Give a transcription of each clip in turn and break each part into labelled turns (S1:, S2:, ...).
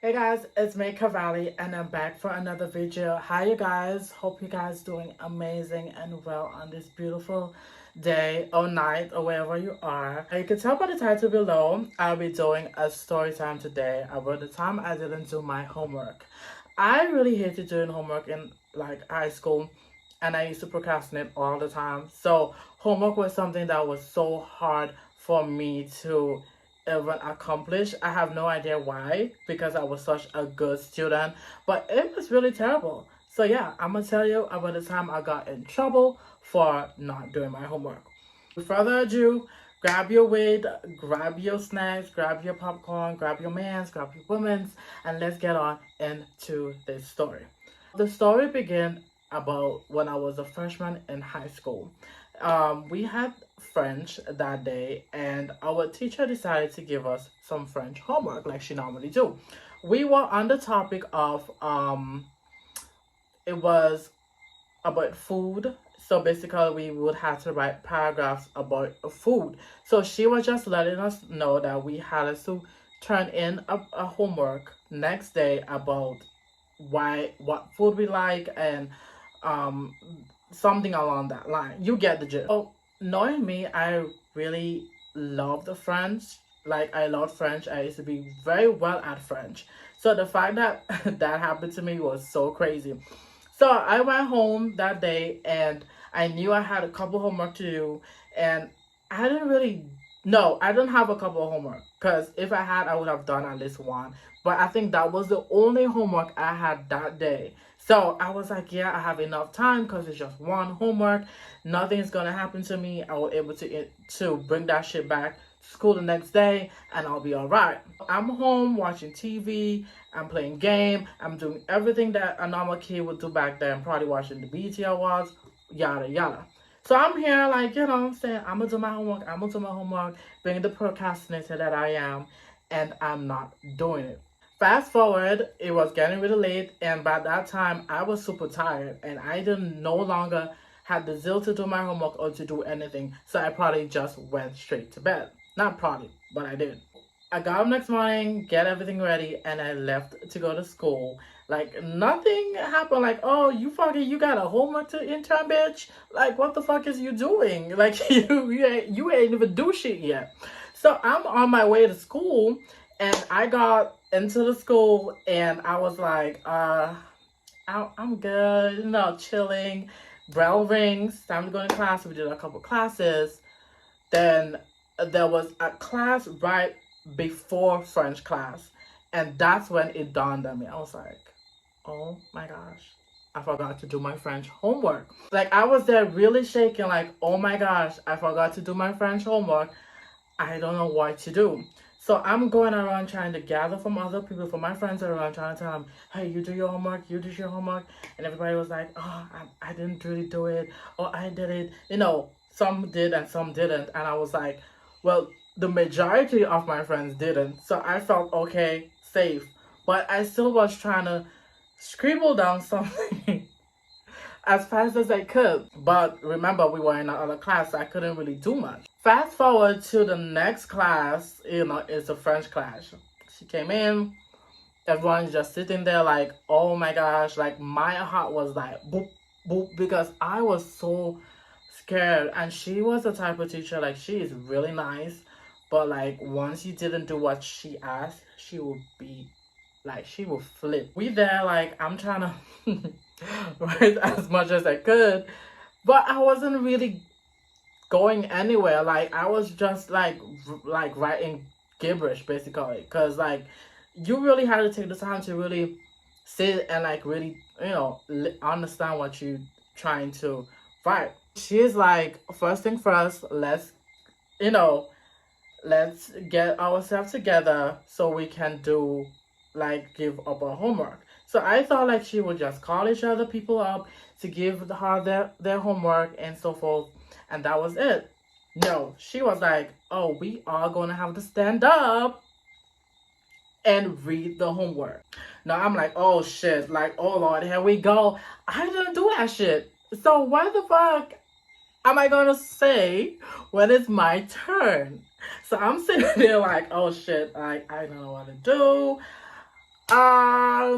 S1: Hey guys, it's me Cavalli and I'm back for another video. Hi you guys, hope you guys doing amazing and well on this beautiful day or night or wherever you are. You can tell by the title below, I'll be doing a story time today about the time I didn't do my homework. I really hated doing homework in high school and I used to procrastinate all the time. So homework was something that was so hard for me to even accomplish. I have no idea why, because I was such a good student, but it was really terrible. So yeah, I'm gonna tell you about the time I got in trouble for not doing my homework. Without further ado, grab your weed, grab your snacks, grab your popcorn, grab your mans, grab your women's, and let's get on into this story. The story began about when I was a freshman in high school. We had French that day, and our teacher decided to give us some French homework like she normally do. We were on the topic of it was about food. So basically, we would have to write paragraphs about food. So she was just letting us know that we had to turn in a homework next day about what food we like and um something along that line. You get the gist. Oh, knowing me, I really love the French. Like I love French. I used to be very well at French. So the fact that that happened to me was so crazy. So I went home that day and I knew I had a couple homework to do, and I didn't really no, I didn't have a couple of homework, because if I had, I would have done at least one. But I think that was the only homework I had that day. So I was like, yeah, I have enough time because it's just one homework. Nothing's gonna happen to me. I will able to bring that shit back to school the next day and I'll be alright. I'm home watching TV, I'm playing game, I'm doing everything that a normal kid would do back then, probably watching the BT Awards, yada yada. So I'm here like, saying I'm gonna do my homework, being the procrastinator that I am, and I'm not doing it. Fast forward, it was getting really late, and by that time I was super tired and I didn't no longer had the zeal to do my homework or to do anything. So I probably just went straight to bed. Not probably, but I did. I got up next morning, get everything ready, and I left to go to school. Like nothing happened. Like, oh, you got a homework to intern, bitch. Like, what the fuck is you doing? Like, you ain't even do shit yet. So I'm on my way to school, and I got into the school, and I was like, I'm good, chilling. Bell rings, time to go to class. We did a couple classes. Then there was a class right before French class, and that's when it dawned on me. I was like, oh my gosh, I forgot to do my French homework. Like I was there really shaking, like, oh my gosh, I forgot to do my French homework. I don't know what to do. So I'm going around trying to gather from other people, from my friends around, trying to tell them, hey, you do your homework, you do your homework. And everybody was like, oh, I didn't really do it, or I did it. Some did and some didn't. And I was like, well, the majority of my friends didn't. So I felt okay, safe. But I still was trying to scribble down something as fast as I could. But remember, we were in another class, so I couldn't really do much. Fast forward to the next class, it's a French class. She came in, everyone's just sitting there like, oh my gosh, like my heart was like boop, boop, because I was so scared. And she was the type of teacher, like she is really nice, but like once you didn't do what she asked, she would be like, she would flip. We there like, I'm trying to write as much as I could, but I wasn't really going anywhere. Like I was just like writing gibberish basically, because like you really had to take the time to really sit and like really understand what you're trying to write. She's like, first thing first, let's get ourselves together so we can give up our homework. So I thought like she would just call each other people up to give her their homework and so forth, and that was it. No, she was like, oh, we are gonna have to stand up and read the homework. Now I'm like, oh shit, like, oh Lord, here we go. I didn't do that shit. So what the fuck am I gonna say when it's my turn? So I'm sitting there like, oh shit, I don't know what to do.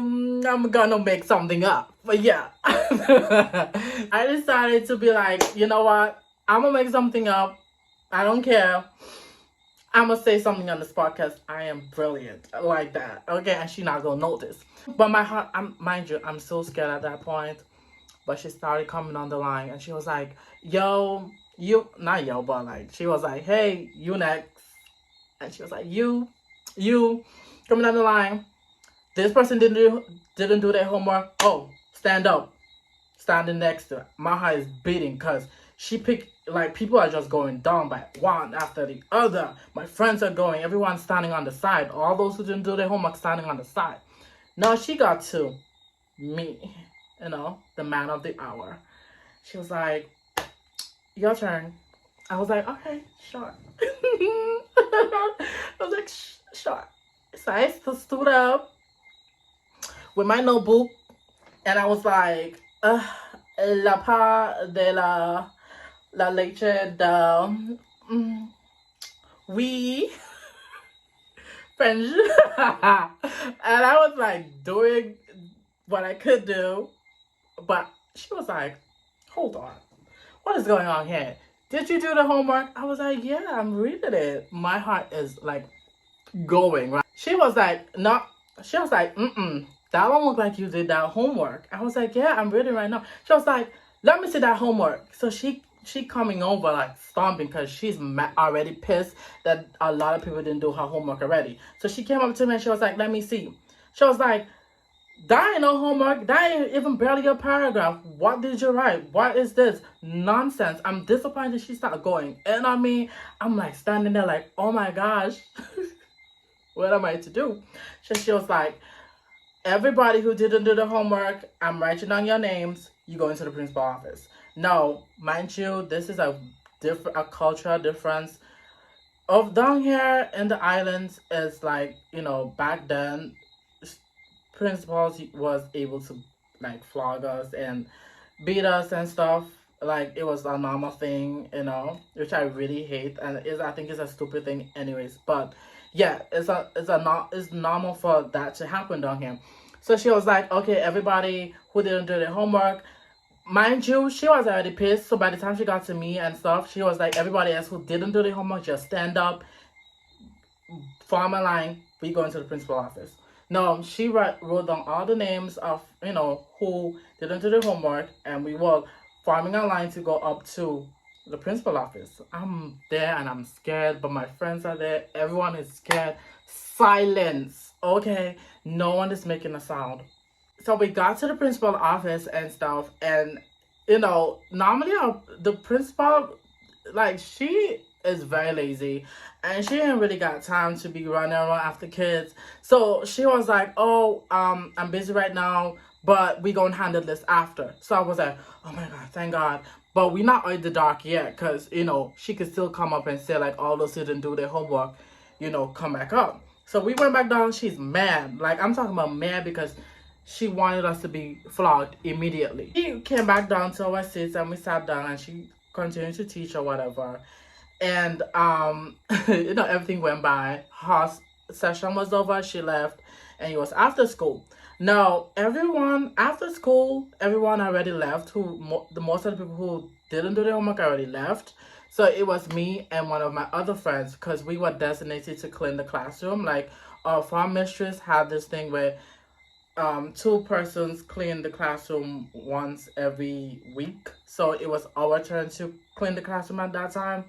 S1: I'm gonna make something up. But yeah, I decided to be like, you know what? I'm gonna make something up. I don't care. I'm gonna say something on this podcast. I am brilliant like that. Okay, and she not gonna notice. But my heart, mind you, I'm so scared at that point. But she started coming on the line, and she was like, "Yo, you not yo, but like she was like, hey, you next." And she was like, you coming on the line. This person didn't do their homework. Oh, stand up, standing next to her. My heart is beating because she picked, like, people are just going down by one after the other. My friends are going, everyone's standing on the side. All those who didn't do their homework standing on the side. Now she got to me, the man of the hour. She was like, your turn. I was like, okay, sure. I was like, sure. So I stood up with my notebook, and I was like, la part de la leche de oui French. And I was like doing what I could do, but she was like, hold on, what is going on here? Did you do the homework? I was like, yeah, I'm reading it. My heart is like going, right? She was like, no. She was like, that don't look like you did that homework. I was like, yeah, I'm reading right now. She was like, let me see that homework. So she coming over like stomping because she's already pissed that a lot of people didn't do her homework already. So she came up to me and she was like, let me see. She was like, that ain't no homework. That ain't even barely a paragraph. What did you write? What is this nonsense? I'm disappointed she started going. And I mean, I'm like standing there like, oh my gosh, what am I to do? So she was like, everybody who didn't do the homework, I'm writing down your names. You go into the principal office. No, mind you, this is a cultural difference. Of down here in the islands is like, back then, principals was able to like flog us and beat us and stuff. Like it was a normal thing, which I really hate, and I think it's a stupid thing anyways. But yeah, it's normal for that to happen down here. So she was like, okay, everybody who didn't do their homework, mind you, she was already pissed. So by the time she got to me and stuff, she was like, everybody else who didn't do their homework, just stand up, form a line, we go into the principal office. No, she wrote down all the names of, who didn't do the homework, and we were forming a line to go up to the principal office. I'm there and I'm scared, but my friends are there. Everyone is scared. Silence, okay? No one is making a sound. So we got to the principal office and stuff, and, normally the principal, like, she is very lazy, and she ain't really got time to be running around after kids. So she was like, oh, I'm busy right now, but we gonna handle this after. So I was like, oh my god, thank god. But we not in the dark yet, because she could still come up and say like, all those who didn't do their homework, come back up. So we went back down. She's mad, like, I'm talking about mad, because she wanted us to be flogged immediately. She came back down to our seats, and we sat down, and she continued to teach or whatever. And everything went by. Her session was over, she left, and it was after school. Now, after school, everyone already left. Most of the people who didn't do their homework already left. So it was me and one of my other friends, because we were designated to clean the classroom. Like, our farm mistress had this thing where 2 persons clean the classroom once every week. So it was our turn to clean the classroom at that time.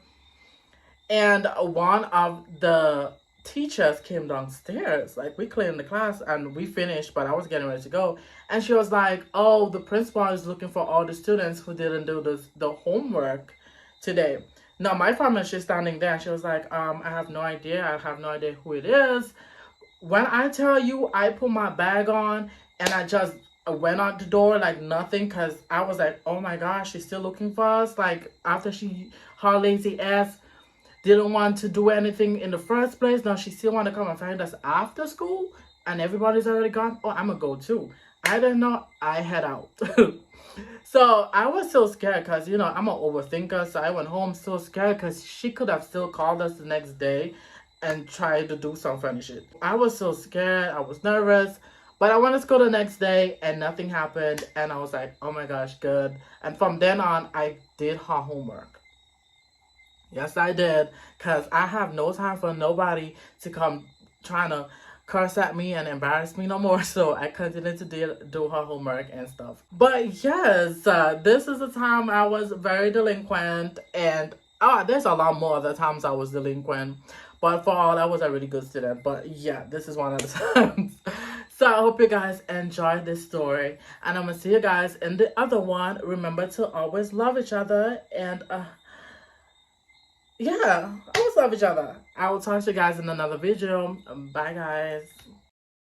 S1: And one of the teachers came downstairs. Like, we cleaned the class and we finished, but I was getting ready to go. And she was like, oh, the principal is looking for all the students who didn't do the homework today. Now, my pharmacist is standing there, and she was like, I have no idea. I have no idea who it is. When I tell you, I put my bag on, and I just went out the door like nothing, because I was like, oh my gosh, she's still looking for us. Like, after her lazy ass didn't want to do anything in the first place, now she still want to come and find us after school, and everybody's already gone. Oh, I'm gonna go too. I didn't know. I head out. So I was so scared, because I'm an overthinker. So I went home so scared, because she could have still called us the next day and tried to do some funny shit. I was so scared. I was nervous, But I went to school the next day and nothing happened. And I was like, oh my gosh, good. And from then on, I did her homework. Yes, I did. Because I have no time for nobody to come trying to curse at me and embarrass me no more. So I continued to do her homework and stuff. But yes, this is the time I was very delinquent. And there's a lot more other times I was delinquent. But for all, I was a really good student. But yeah, this is one of the times. So I hope you guys enjoyed this story. And I'm going to see you guys in the other one. Remember to always love each other. And yeah, always love each other. I will talk to you guys in another video. Bye, guys.